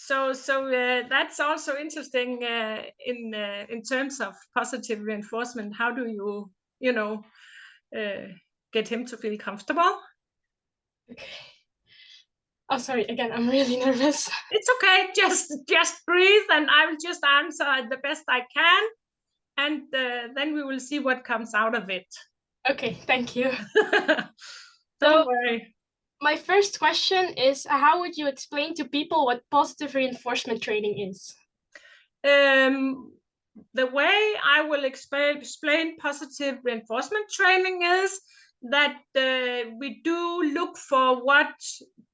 That's also interesting in terms of positive reinforcement. How do you get him to feel comfortable? Okay. Oh, sorry. Again, I'm really nervous. It's okay. Just breathe, and I will just answer the best I can, and then we will see what comes out of it. Okay, thank you. Don't So, worry. my first question is, how would you explain to people what positive reinforcement training is? The way I will explain positive reinforcement training is that we do look for what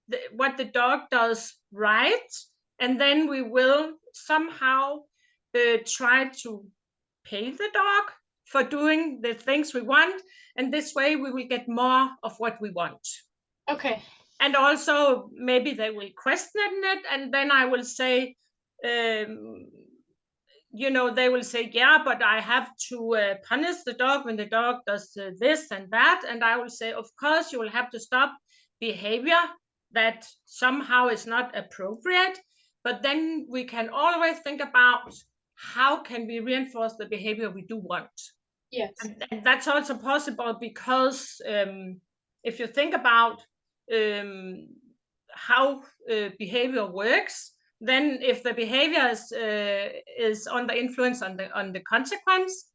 the dog does right, and then we will somehow try to pay the dog for doing the things we want, and this way we will get more of what we want. Okay. And also maybe they will question it, and then I will say, they will say, yeah, but I have to punish the dog when the dog does this and that. And I will say, of course, you will have to stop behavior that somehow is not appropriate. But then we can always think about how can we reinforce the behavior we do want. Yes. And that's also possible because if you think about how behavior works, then if the behavior is under influence on the consequence,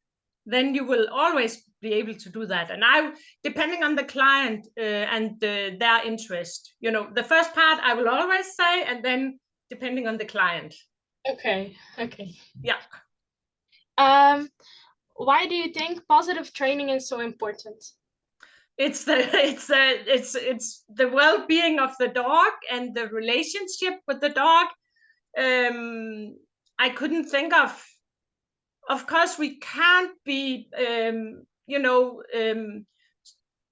then you will always be able to do that. And depending on the client and their interest, the first part I will always say, and then depending on the client. Okay. Yeah. Why do you think positive training is so important? It's the well-being of the dog and the relationship with the dog. I couldn't think of course we can't be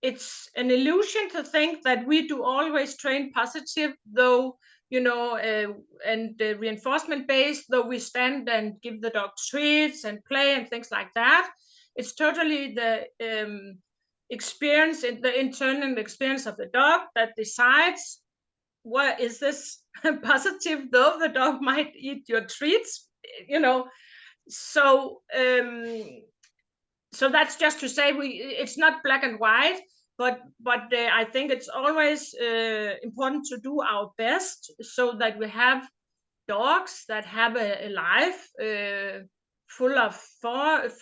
it's an illusion to think that we do always train positive, though, and reinforcement based, though we stand and give the dog treats and play and things like that. It's totally the experience, the internal experience of the dog that decides what is this positive, though the dog might eat your treats, so that's just to say it's not black and white, but I think it's always important to do our best so that we have dogs that have a life full of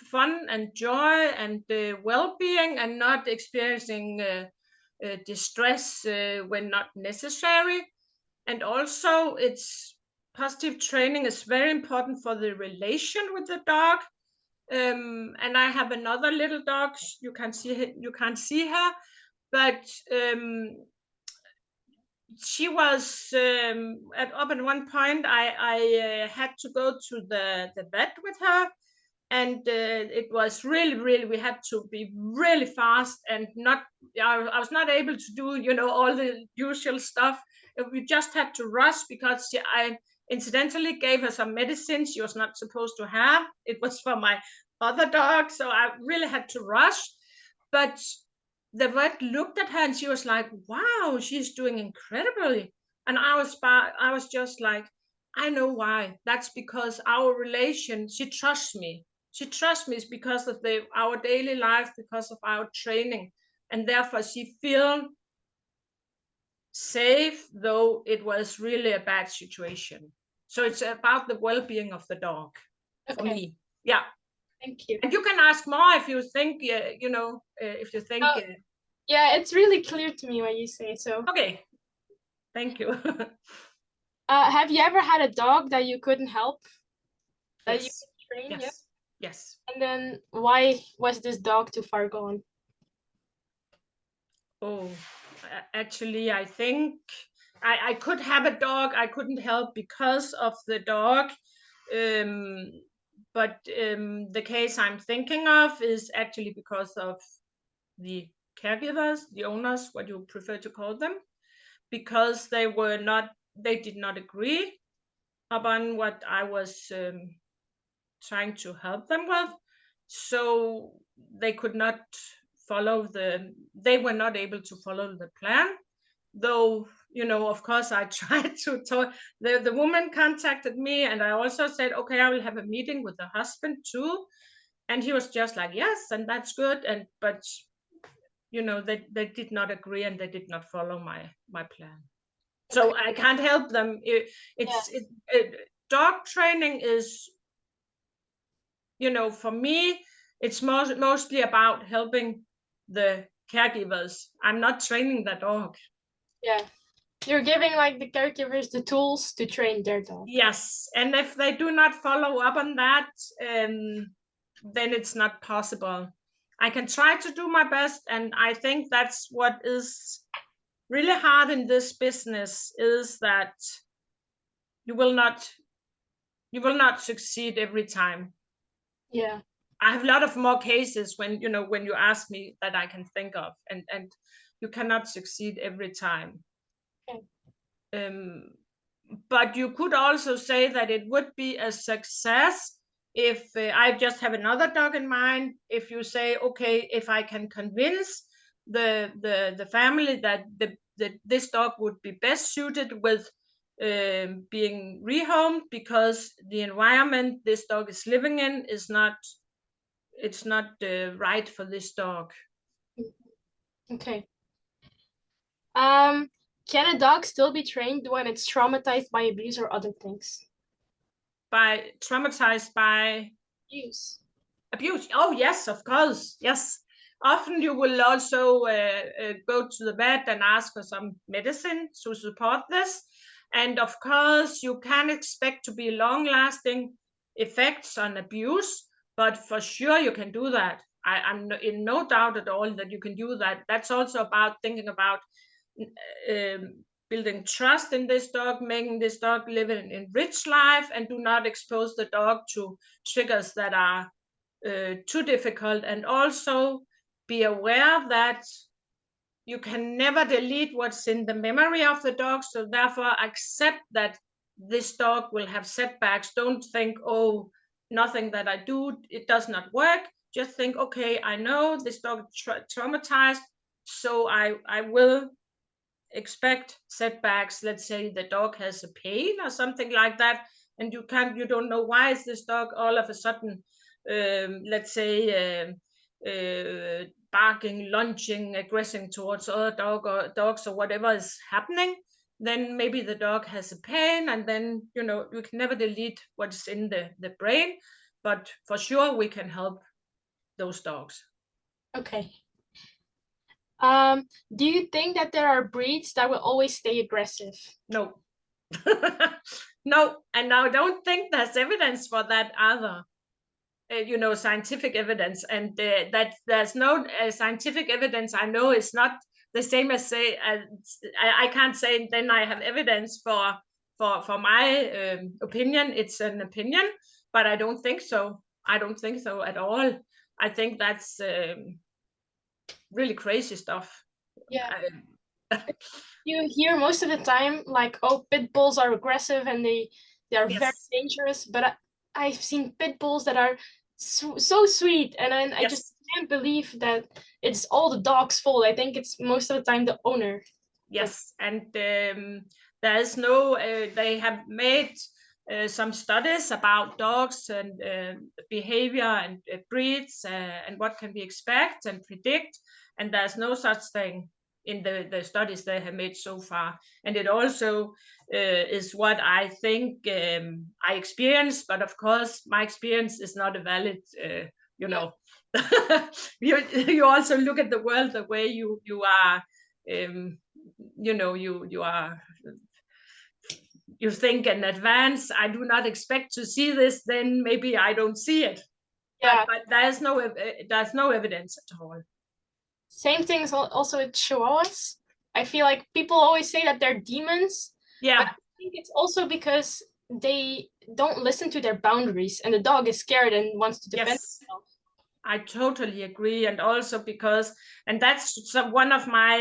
fun and joy and well-being, and not experiencing distress when not necessary. And also it's positive training is very important for the relation with the dog. And I have another little dog. You can't see her, but she was up at one point. I had to go to the vet with her, and it was really we had to be really fast, and I was not able to do all the usual stuff. We just had to rush because I incidentally gave her some medicine she was not supposed to have. It was for my other dog, so I really had to rush. But the vet looked at her and she was like, wow, she's doing incredibly. And I was just like, I know why. That's because our relation, she trusts me. She trusts me because of our daily life, because of our training. And therefore she feels safe, though it was really a bad situation. So it's about the well-being of the dog for me. Yeah. Thank you. And you can ask more if you think, if you think. Yeah, it's really clear to me what you say. So. Okay. Thank you. Have you ever had a dog that you couldn't help? That Yes. you could train? Yes. Yeah? Yes. And then why was this dog too far gone? Oh, actually, I think I could have a dog. I couldn't help because of the dog. But the case I'm thinking of is actually because of the caregivers, the owners, what you prefer to call them, because they did not agree upon what I was trying to help them with. So they could not they were not able to follow the plan, though you know, of course, I tried to talk. The woman contacted me, and I also said, okay, I will have a meeting with the husband too. And he was just like, yes, and that's good. But you know, they did not agree, and they did not follow my plan. So Okay. I can't help them. Dog training is, you know, for me, it's mostly about helping the caregivers. I'm not training the dog. Yeah. You're giving like the caregivers the tools to train their dog. Yes, and if they do not follow up on that, then it's not possible. I can try to do my best, and I think that's what is really hard in this business, is that you will not succeed every time. Yeah. I have a lot of more cases when you ask me that I can think of, and you cannot succeed every time. Okay. But you could also say that it would be a success if I just have another dog in mind. If you say, okay, if I can convince the family that this dog would be best suited with being rehomed, because the environment this dog is living in is not, it's not right for this dog. Okay. Can a dog still be trained when it's traumatized by abuse or other things? By traumatized by Abuse. abuse? Oh yes, of course, yes. Often you will also go to the vet and ask for some medicine to support this. And of course, you can expect to be long-lasting effects on abuse, but for sure you can do that. I'm in no doubt at all that you can do that. That's also about thinking about building trust in this dog, making this dog live an enriched life, and do not expose the dog to triggers that are too difficult. And also be aware that you can never delete what's in the memory of the dog. So therefore accept that this dog will have setbacks. Don't think, oh, nothing that I do, it does not work. Just think, okay, I know this dog traumatized, so I will expect setbacks. Let's say the dog has a pain or something like that, and you don't know why is this dog all of a sudden, let's say, barking, lunging, aggressing towards other dogs or whatever is happening. Then maybe the dog has a pain, and then you can never delete what's in the brain, but for sure we can help those dogs. Okay. Do you think that there are breeds that will always stay aggressive? No. No, and I don't think there's evidence for that either. Scientific evidence, and that there's no scientific evidence. I know it's not the same as say, I can't say then I have evidence for my opinion. It's an opinion, but I don't think so. I don't think so at all. I think that's really crazy stuff. Yeah. I, You hear most of the time like, oh, pit bulls are aggressive and they are very yes, dangerous, but I've seen pit bulls that are so sweet, and then I just yes. can't believe that it's all the dog's fault. I think it's most of the time the owner. Yes, and there is no. They have made some studies about dogs and behavior and breeds and what can be expect and predict, and there's no such thing in the studies they have made so far. And it also is what I think I experienced, but of course my experience is not a valid. You Yeah. know, you also look at the world the way you are. You think in advance. I do not expect to see this, then maybe I don't see it, Yeah. but there's no evidence at all. Same thing is also with chihuahuas. I feel like people always say that they're demons, but Yeah. I think it's also because they don't listen to their boundaries, and the dog is scared and wants to defend Yes, itself. I totally agree. And also because, and that's one of my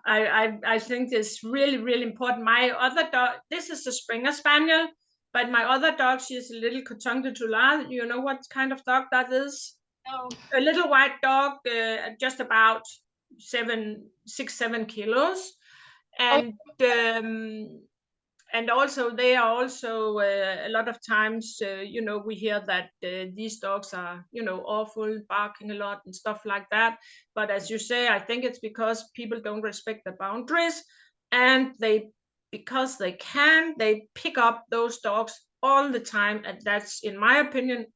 I think it's really, really important. My other dog, this is a Springer Spaniel, but my other dog, she's a little Couldnt de Tulare. You know what kind of dog that is? No. A little white dog, just about 6-7 kilos, Oh, and also they are also a lot of times, we hear that these dogs are, awful, barking a lot and stuff like that. But as you say, I think it's because people don't respect the boundaries, and because they pick up those dogs all the time, and that's, in my opinion,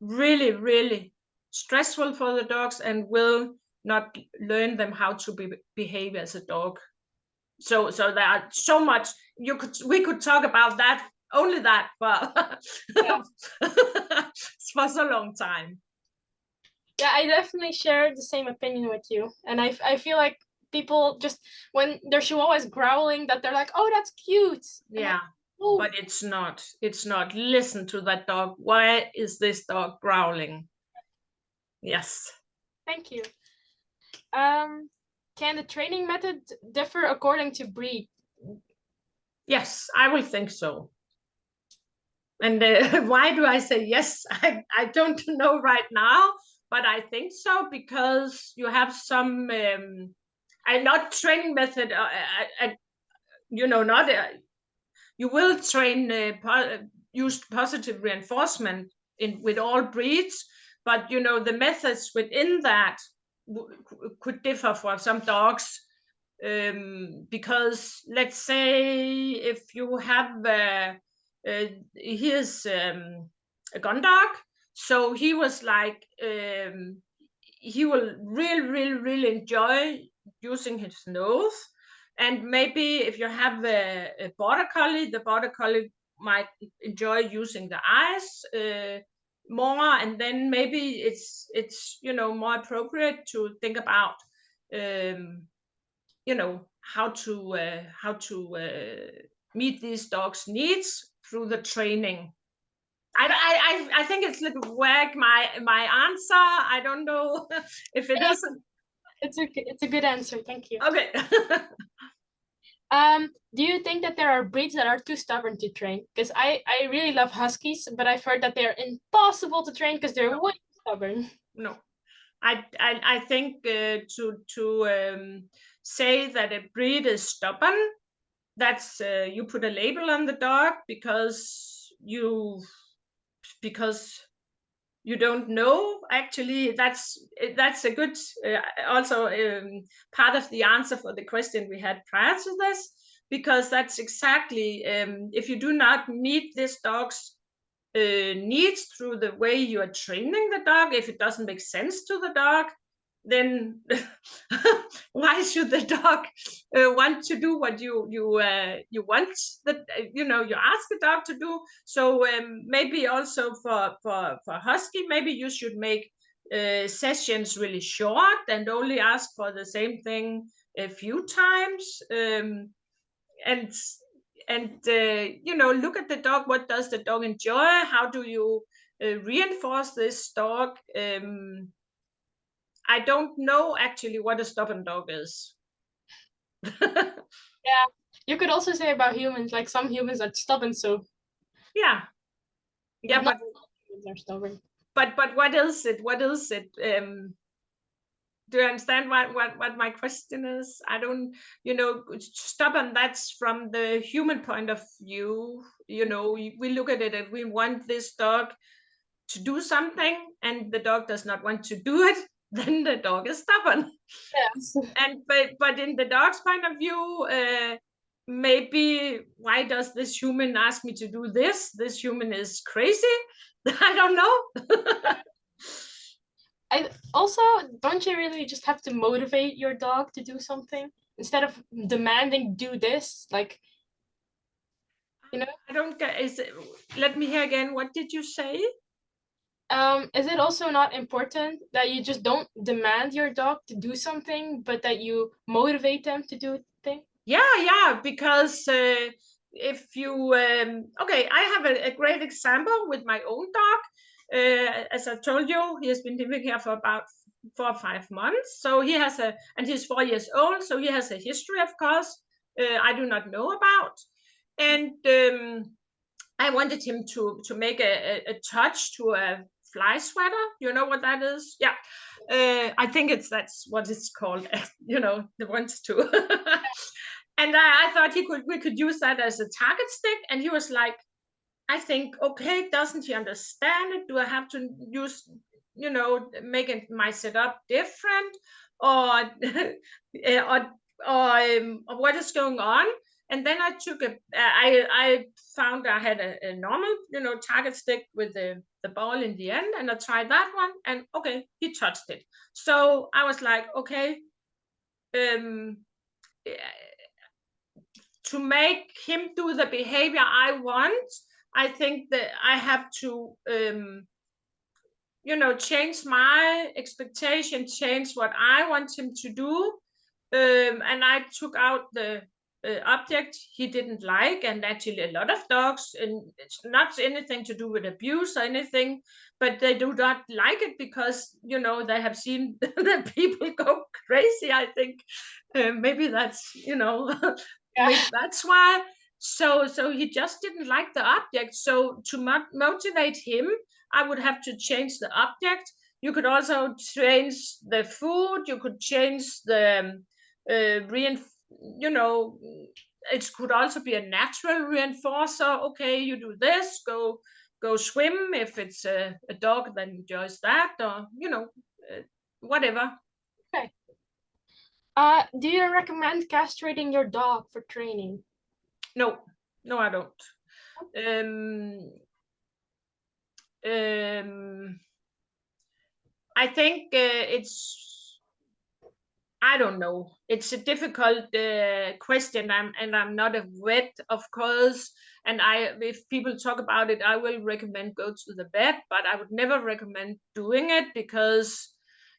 really, really stressful for the dogs, and will not learn them how to behave as a dog. So there are so much we could talk about that, only that, for yeah. for so long time. Yeah, I definitely share the same opinion with you. And I feel like people just, when they're always growling, that they're like, oh, that's cute. Yeah, Oh, but it's not. Listen to that dog. Why is this dog growling? Yes. thank you. Can the training method differ according to breed? Yes, I will think so. And why do I say yes? I don't know right now, but I think so, because you have some not training method, not you will train use positive reinforcement with all breeds, but the methods within that could differ for some dogs, because let's say if you have here's a gun dog, so he was like, he will really, really, really enjoy using his nose. And maybe if you have a border collie, the border collie might enjoy using the eyes more. And then maybe it's more appropriate to think about how to meet these dogs' needs through the training. I think it's a little vague, my answer. I don't know if it isn't. It's a good answer. Thank you. Okay. Do you think that there are breeds that are too stubborn to train? Because I really love huskies, but I've heard that they're impossible to train because they're way too stubborn. No, I think to say that a breed is stubborn, that's you put a label on the dog because you don't know. Actually, that's a good also part of the answer for the question we had prior to this, because that's exactly, if you do not meet this dog's needs through the way you are training the dog, if it doesn't make sense to the dog, then why should the dog want to do what you want that you ask the dog to do? So maybe also for husky, maybe you should make sessions really short and only ask for the same thing a few times, and look at the dog. What does the dog enjoy? How do you reinforce this dog? I don't know actually what a stubborn dog is. Yeah, you could also say about humans, like some humans are stubborn, so Yeah, yeah, not all humans are stubborn. but what is it? What is it? Do you understand what my question is? I don't, stubborn, that's from the human point of view. We look at it and we want this dog to do something, and the dog does not want to do it, then the dog is stubborn. Yes. And but in the dog's point of view, maybe, why does this human ask me to do this? This human is crazy. I don't know. I also, don't you really just have to motivate your dog to do something instead of demanding do this? Like, I don't get. Let me hear again. What did you say? is it also not important that you just don't demand your dog to do something, but that you motivate them to do a thing? Yeah, because if you okay, I have a great example with my own dog. As I told you, he has been living here for about 4 or 5 months. So and he's 4 years old. So he has a history, of course, I do not know about. And I wanted him to make a touch to a fly swatter. You know what that is? Yeah. I think that's what it's called, you know, the ones to. And I thought we could use that as a target stick. And he was like, I think, okay, doesn't he understand it? Do I have to use, you know, make it my setup different, or or what is going on? And then I took I found I had a normal, you know, target stick with the ball in the end, and I tried that one, and okay, he touched it. So I was like, okay, to make him do the behavior I want, I think that I have to, you know, change my expectation, change what I want him to do. And I took out the object he didn't like, and actually a lot of dogs, and it's not anything to do with abuse or anything, but they do not like it because, you know, they have seen the people go crazy. I think maybe that's, you know, maybe that's why. So he just didn't like the object. So to motivate him, I would have to change the object. You could also change the food. You could change the you know, it could also be a natural reinforcer. Okay, you do this, go swim. If it's a dog that enjoys that, or, you know, whatever. Okay. Do you recommend castrating your dog for training? No, no, I don't. I think it's, I don't know. It's a difficult question, and I'm not a vet, of course. And if people talk about it, I will recommend go to the vet, but I would never recommend doing it because,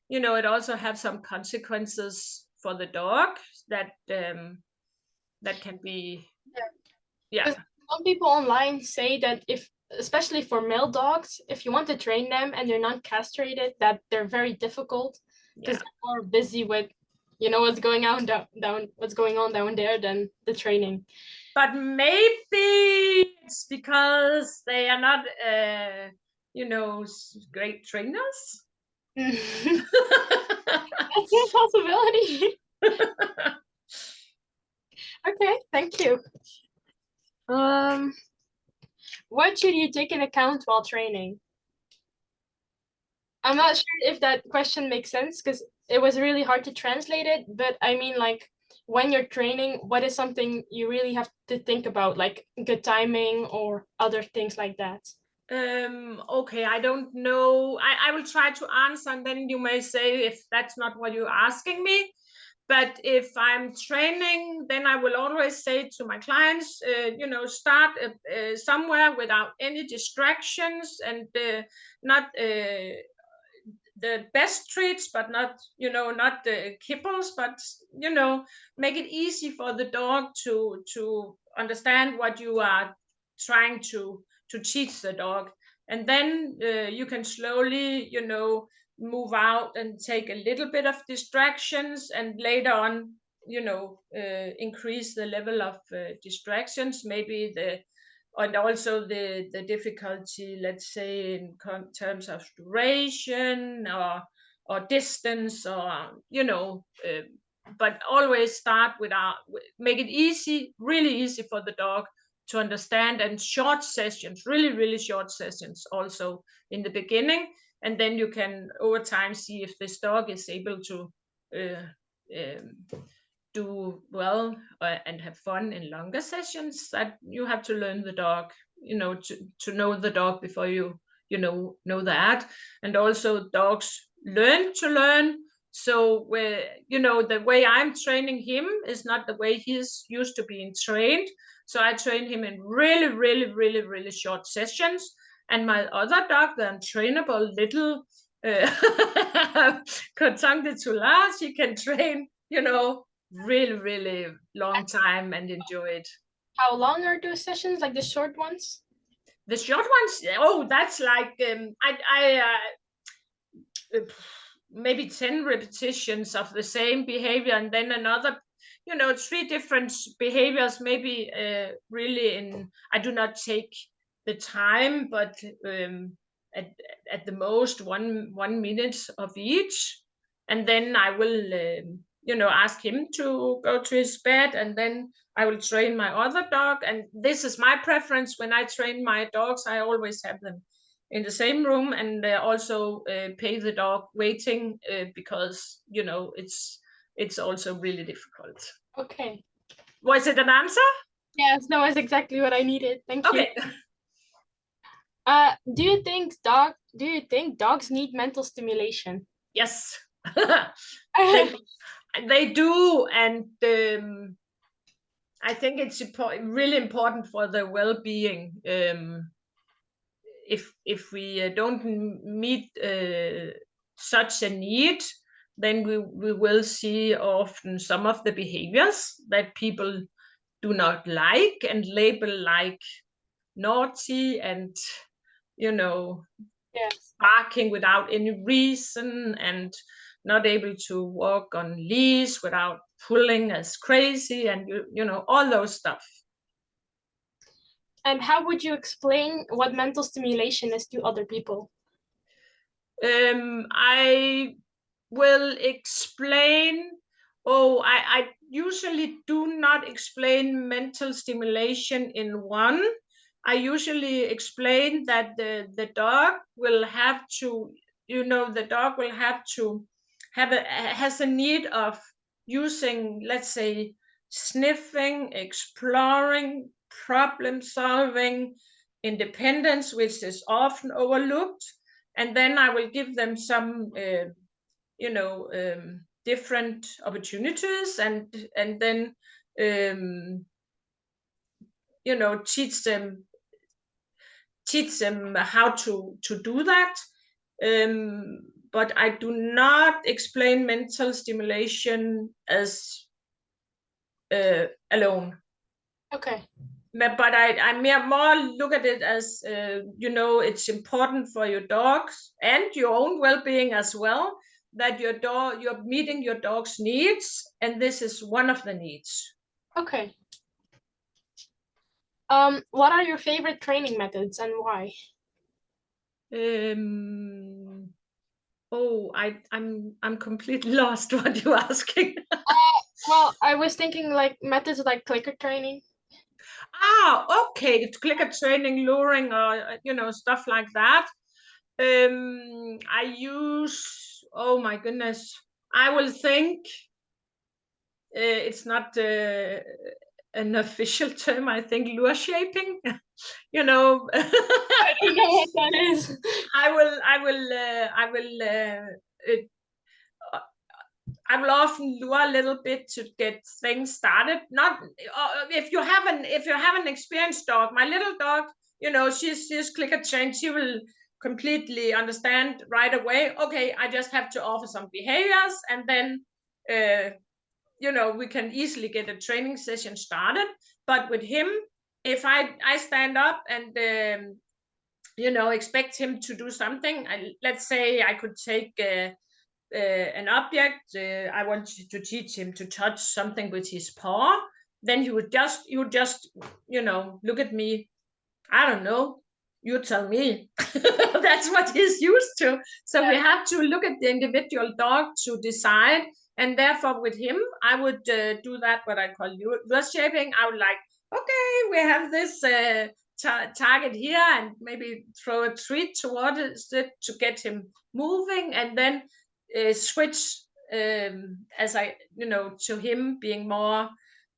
you know, it also has some consequences for the dog that that can be, yeah. Some people online say that if, especially for male dogs, if you want to train them and they're not castrated, that they're very difficult because they're more busy with, you know, what's going on what's going on down there than the training. But maybe it's because they are not, you know, great trainers. That's a possibility. Okay, thank you. What should you take in account while training? I'm not sure if that question makes sense because it was really hard to translate it, but I mean, like, when you're training, what is something you really have to think about, like good timing or other things like that? Okay, I don't know. I will try to answer, and then you may say if that's not what you're asking me. But if I'm training, then I will always say to my clients, you know, start somewhere without any distractions, and not the best treats, but not, you know, not the kibbles, but, you know, make it easy for the dog to understand what you are trying to teach the dog. And then you can slowly, you know, move out and take a little bit of distractions, and later on, you know, increase the level of distractions, maybe the, and also the difficulty, let's say, in terms of duration or distance, or, you know, but always start with make it easy, really easy for the dog to understand, and short sessions, really, really short sessions also in the beginning. And then you can over time see if this dog is able to do well and have fun in longer sessions. That you have to learn the dog, you know, to know the dog before you know that. And also dogs learn to learn. So where, you know, the way I'm training him is not the way he's used to being trained. So I train him in really, really, really, really short sessions. And my other dog, the untrainable little couldnt too large, he can train, you know, really, really long time and enjoy it. How long are those sessions, like the short ones? The short ones, oh, that's like maybe 10 repetitions of the same behavior, and then another, you know, 3 different behaviors, maybe really in, I do not take the time, but at the most 1 minute of each, and then I will ask him to go to his bed, and then I will train my other dog. And this is my preference. When I train my dogs, I always have them in the same room, and also pay the dog waiting, because it's also really difficult. Okay. Was it an answer? Yes, that was exactly what I needed. Thank you. Okay. Do you think dogs need mental stimulation? Yes. they do, and I think it's really important for their well-being. If we don't meet such a need, then we will see often some of the behaviors that people do not like and label like naughty, and Yes. barking without any reason, and not able to walk on leash without pulling as crazy, and all those stuff. And how would you explain what mental stimulation is to other people? I will explain. I usually do not explain mental stimulation in one. I usually explain that the dog will have to, the dog will have to has a need of using, let's say, sniffing, exploring, problem solving, independence, which is often overlooked. And then I will give them some different opportunities, and then teach them how to do that. But I do not explain mental stimulation as alone. Okay. But I more look at it as it's important for your dogs and your own well-being as well, that you're meeting your dog's needs, and this is one of the needs. Okay. What are your favorite training methods and why? I'm completely lost. What are you asking? Well, I was thinking like methods like clicker training. Okay, clicker training, luring, or stuff like that. I use, oh my goodness, I will think, it's not an official term. I think lure shaping. I don't know what that is. I will often lure a little bit to get things started. Not if you have an experienced dog. My little dog, she's clicker trained. She will completely understand right away. Okay, I just have to offer some behaviors, and then we can easily get a training session started. But with him, if I stand up and expect him to do something, let's say I could take an object. I want to teach him to touch something with his paw. Then he would just look at me. I don't know. You tell me. That's what he's used to. So we have to look at the individual dog to decide. And therefore, with him, I would do that, what I call lure shaping. I would like, okay, we have this target here, and maybe throw a treat towards it to get him moving, and then switch as to him being more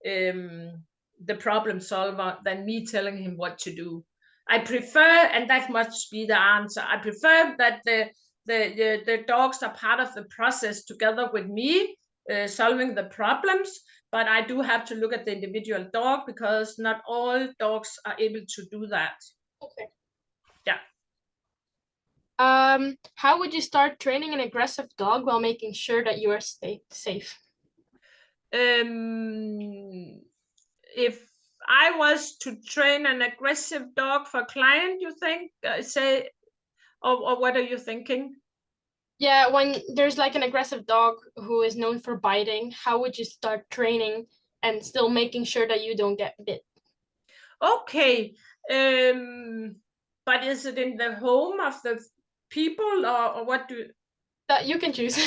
the problem solver than me telling him what to do. I prefer, and that must be the answer, I prefer that the dogs are part of the process together with me, solving the problems. But I do have to look at the individual dog, because not all dogs are able to do that. Okay. Yeah. How would you start training an aggressive dog while making sure that you are safe? If I was to train an aggressive dog for a client, you think, or what are you thinking? Yeah, when there's like an aggressive dog who is known for biting, how would you start training and still making sure that you don't get bit? Okay. But is it in the home of the people, or what do you... That you can choose.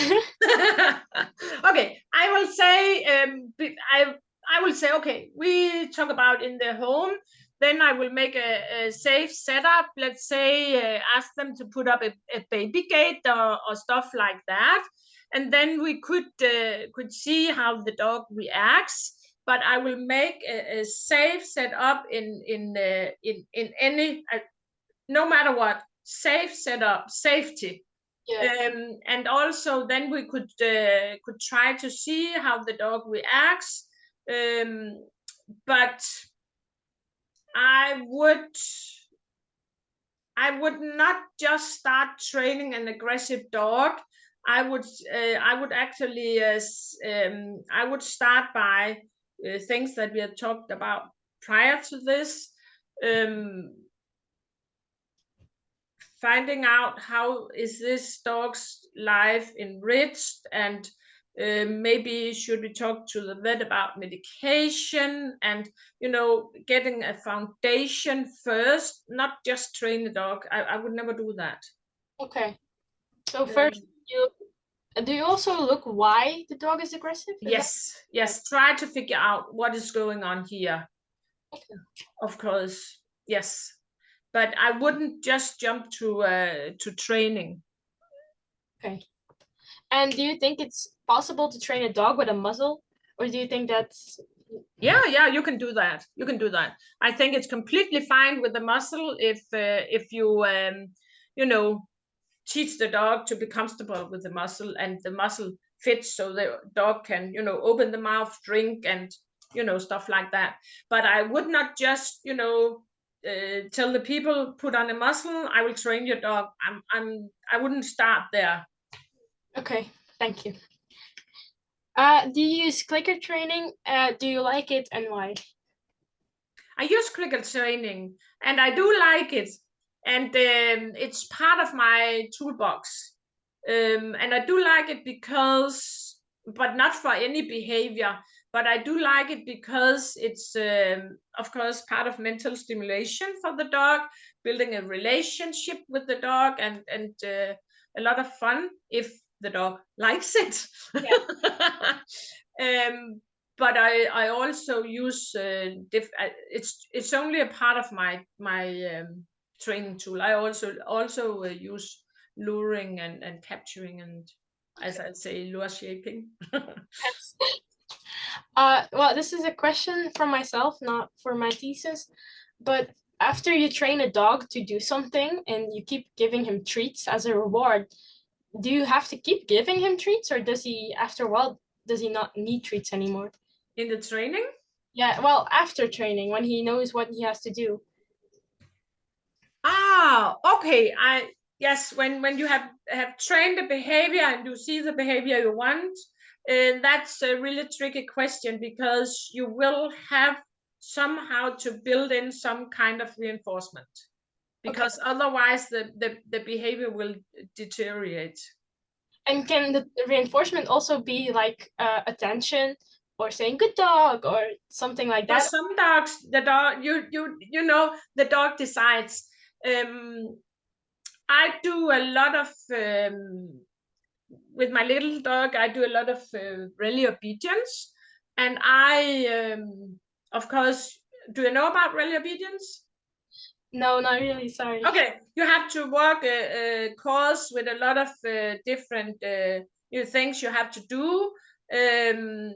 Okay, I will say, I will say, okay, we talk about in the home. Then I will make a safe setup. Let's say, ask them to put up a baby gate, or stuff like that, and then we could see how the dog reacts. But I will make a safe setup in any, no matter what, safe setup, safety. Yeah. And also then we could try to see how the dog reacts. But I would not just start training an aggressive dog. I would actually I would start by things that we had talked about prior to this. Finding out how is this dog's life enriched, and maybe should we talk to the vet about medication, and getting a foundation first, not just train the dog. I would never do that. Okay. So first, do you also look why the dog is aggressive? Yes, try to figure out what is going on here. Okay. Of course, yes, but I wouldn't just jump to training. Okay. And do you think it's possible to train a dog with a muzzle, or do you think that's... Yeah, you can do that. I think it's completely fine with the muzzle if you teach the dog to be comfortable with the muzzle, and the muzzle fits so the dog can open the mouth, drink, and stuff like that. But I would not just tell the people, put on a muzzle, I will train your dog. I wouldn't start there. Okay, thank you. Do you use clicker training? Do you like it, and why? I use clicker training, and I do like it, and it's part of my toolbox. And I do like it because, but not for any behavior, but I do like it because it's, of course, part of mental stimulation for the dog, building a relationship with the dog, and a lot of fun if the dog likes it. Yeah. But I also use it's only a part of my training tool. I also use luring and capturing, and as I say, lure shaping. Yes. Well, this is a question for myself, not for my thesis. But after you train a dog to do something and you keep giving him treats as a reward, do you have to keep giving him treats, or does he, after a while, does he not need treats anymore? In the training? Yeah, well, after training, when he knows what he has to do. Okay. Yes, when you have trained the behavior and you see the behavior you want, that's a really tricky question, because you will have somehow to build in some kind of reinforcement, because otherwise the behavior will deteriorate. And can the reinforcement also be like attention, or saying good dog, or something like For that? some dogs, the dog, the dog decides. I do a lot of with my little dog. I do a lot of rally obedience, and of course, do you know about rally obedience? No, not really, sorry. Okay, you have to work a course with a lot of different things you have to do, and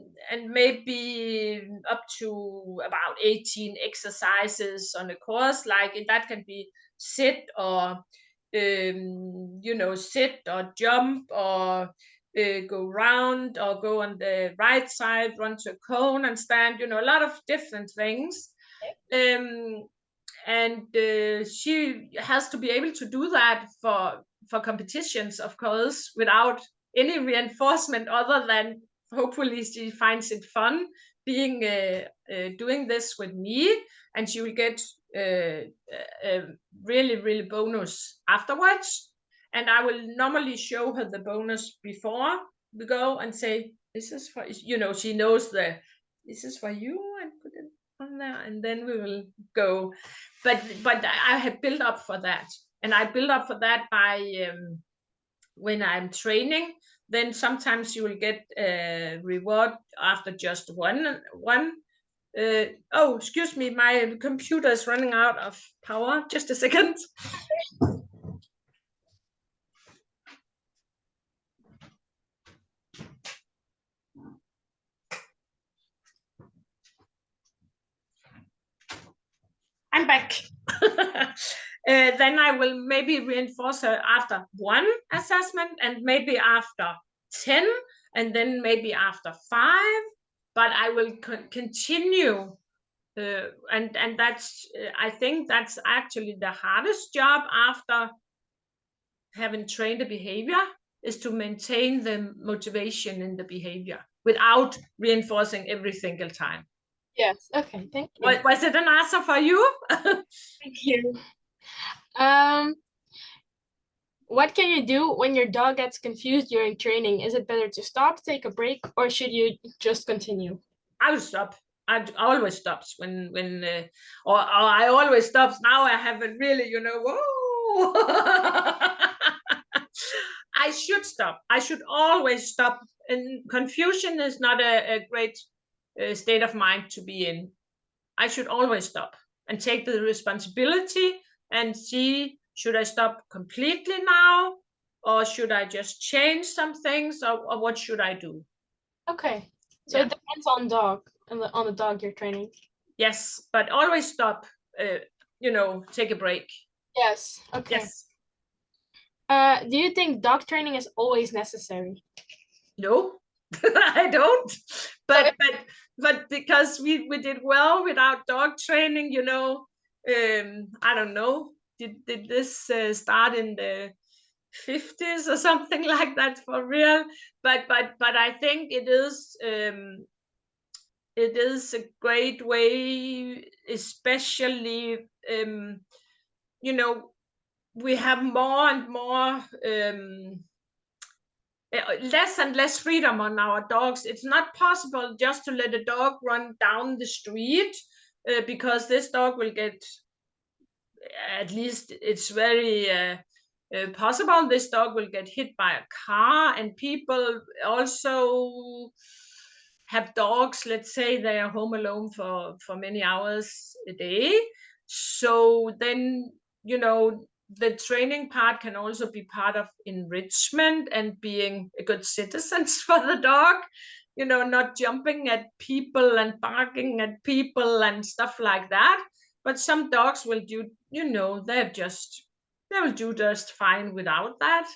maybe up to about 18 exercises on a course. Like that can be sit, or sit or jump, or go round, or go on the right side, run to a cone and stand. A lot of different things. And she has to be able to do that for competitions, of course, without any reinforcement, other than hopefully she finds it fun being doing this with me, and she will get a really bonus afterwards. And I will normally show her the bonus before we go and say, this is for, she knows this is for you, and put it. on there, and then we will go. But I have built up for that, and I build up for that by when I'm training. Then sometimes you will get a reward after just one. Oh, excuse me, my computer is running out of power. Just a second. I'm back. Then I will maybe reinforce her after one assessment, and maybe after 10, and then maybe after 5. But I will continue. And that's, I think that's actually the hardest job after having trained the behavior, is to maintain the motivation in the behavior without reinforcing every single time. Yes. Okay. Thank you. Was it an answer for you? Thank you. What can you do when your dog gets confused during training? Is it better to stop, take a break, or should you just continue? I will stop. I always stops or I always stops. Now I haven't really, whoa. I should stop. I should always stop. And confusion is not a great state of mind to be in. I should always stop and take the responsibility and see, should I stop completely now? Or should I just change some things? Or what should I do? Okay. So it depends on on the dog you're training. Yes, but always stop, take a break. Yes. Okay. Yes. Do you think dog training is always necessary? No, I don't. But because we did well without dog training, I don't know. Did this start in the 50s or something like that for real? But I think it is a great way, especially we have more and more less and less freedom on our dogs. It's not possible just to let a dog run down the street because this dog will get, at least it's very possible, this dog will get hit by a car. And people also have dogs, let's say they are home alone for many hours a day. So then, the training part can also be part of enrichment and being a good citizens for the dog, not jumping at people and barking at people and stuff like that. But some dogs will do, they will do just fine without that.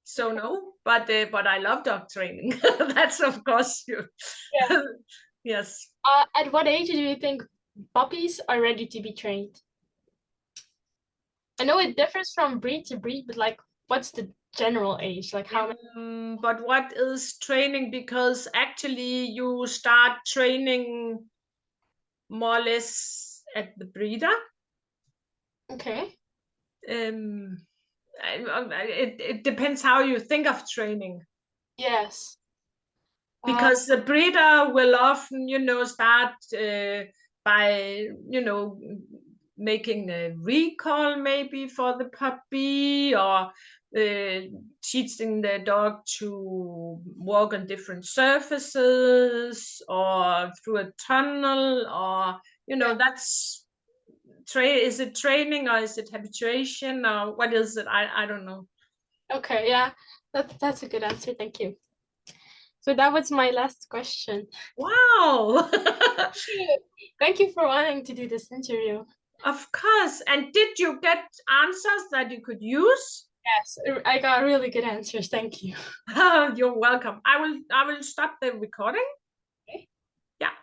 So no, but I love dog training. That's of course you. Yeah. Yes. At what age do you think puppies are ready to be trained? I know it differs from breed to breed, but like, what's the general age? Like how many? But what is training? Because actually you start training more or less at the breeder. Okay. It depends how you think of training. Yes. Because the breeder will often, start by, making a recall maybe for the puppy, or teaching the dog to walk on different surfaces or through a tunnel, or, that's is it training or is it habituation or what is it? I don't know. Okay, yeah, that's a good answer. Thank you. So that was my last question. Wow. Thank you for wanting to do this interview. Of course. And did you get answers that you could use? Yes, I got really good answers. Thank you. You're welcome. I will stop the recording. Okay. Yeah.